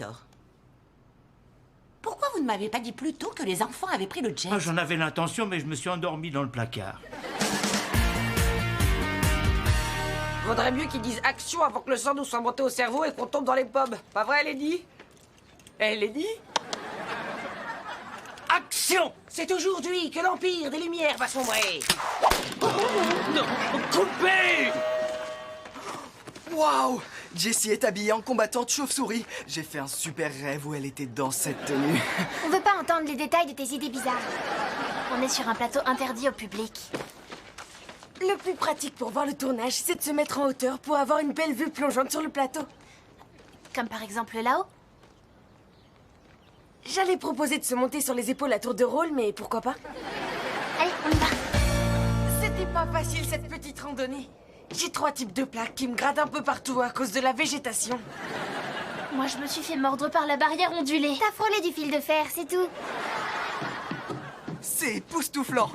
tort. Pourquoi vous ne m'avez pas dit plus tôt que les enfants avaient pris le jet? Ah, j'en avais l'intention, mais je me suis endormi dans le placard. Vaudrait mieux qu'ils disent action avant que le sang nous soit monté au cerveau et qu'on tombe dans les pommes. Pas vrai, Lady? Eh, Lady? Action! C'est aujourd'hui que l'Empire des Lumières va sombrer. Non, coupez! Waouh! Jessie est habillée en combattante chauve-souris. J'ai fait un super rêve où elle était dans cette tenue. On veut pas entendre les détails de tes idées bizarres. On est sur un plateau interdit au public. Le plus pratique pour voir le tournage, c'est de se mettre en hauteur pour avoir une belle vue plongeante sur le plateau. Comme par exemple là-haut. J'allais proposer de se monter sur les épaules à tour de rôle, mais pourquoi pas? Allez, on y va. C'était pas facile cette petite randonnée. J'ai 3 types de plaques qui me grattent un peu partout à cause de la végétation. Moi, je me suis fait mordre par la barrière ondulée. T'as frôlé du fil de fer, c'est tout. C'est époustouflant.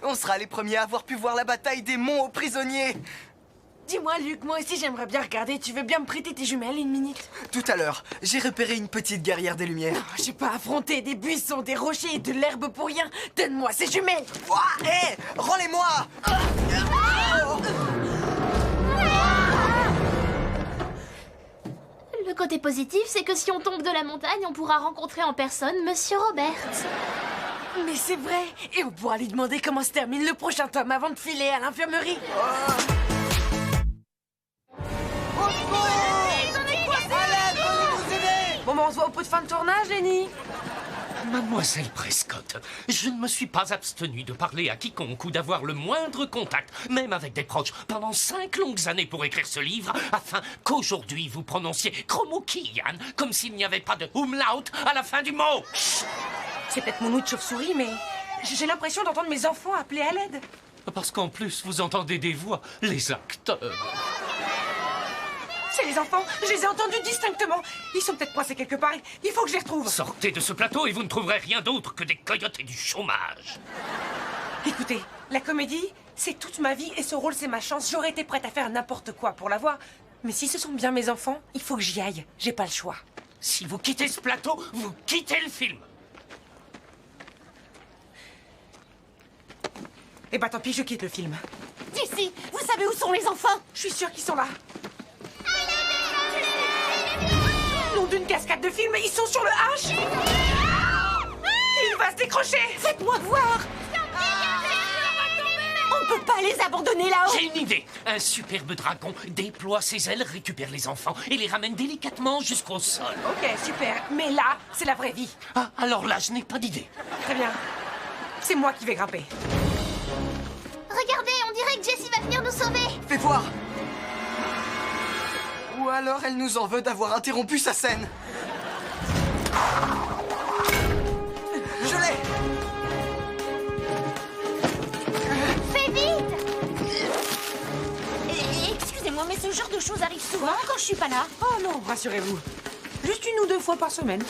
On sera les premiers à avoir pu voir la bataille des monts aux prisonniers. Dis-moi, Luc, moi aussi j'aimerais bien regarder. Tu veux bien me prêter tes jumelles une minute? Tout à l'heure, j'ai repéré une petite guerrière des Lumières. J'ai pas affronté des buissons, des rochers et de l'herbe pour rien. Donne-moi ces jumelles. Ouah, hé, rends-les-moi. Le côté positif, c'est que si on tombe de la montagne, on pourra rencontrer en personne Monsieur Roberts. Mais c'est vrai. Et on pourra lui demander comment se termine le prochain tome avant de filer à l'infirmerie. Bon, ben, on se voit au pot de fin de tournage, Lenny. Mademoiselle Prescott, je ne me suis pas abstenu de parler à quiconque ou d'avoir le moindre contact, même avec des proches, pendant 5 longues années pour écrire ce livre, afin qu'aujourd'hui vous prononciez Chromokian comme s'il n'y avait pas de umlaut à la fin du mot. C'est peut-être mon ouïe de chauve-souris, mais j'ai l'impression d'entendre mes enfants appeler à l'aide. Parce qu'en plus, vous entendez des voix, les acteurs. C'est les enfants, je les ai entendus distinctement. Ils sont peut-être coincés quelque part, il faut que je les retrouve. Sortez de ce plateau et vous ne trouverez rien d'autre que des coyotes et du chômage. Écoutez, la comédie, c'est toute ma vie et ce rôle, c'est ma chance. J'aurais été prête à faire n'importe quoi pour l'avoir. Mais si ce sont bien mes enfants, il faut que j'y aille. J'ai pas le choix. Si vous quittez ce plateau, vous quittez le film. Eh ben tant pis, je quitte le film. Jessie, vous savez où sont les enfants? Je suis sûre qu'ils sont là. Nom d'une cascade de films, ils sont sur le H. Il va se décrocher. Faites-moi voir. On ne peut pas les abandonner là-haut. J'ai une idée. Un superbe dragon déploie ses ailes, récupère les enfants et les ramène délicatement jusqu'au sol. Ok, super. Mais là, c'est la vraie vie. Ah, alors là, je n'ai pas d'idée. Très bien. C'est moi qui vais grimper. Regardez, on dirait que Jessie va venir nous sauver. Fais voir. Ou alors elle nous en veut d'avoir interrompu sa scène. Je l'ai. Fais vite. Excusez-moi, mais ce genre de choses arrive souvent quand je suis pas là. Oh non, rassurez-vous. Juste 1 ou 2 fois par semaine.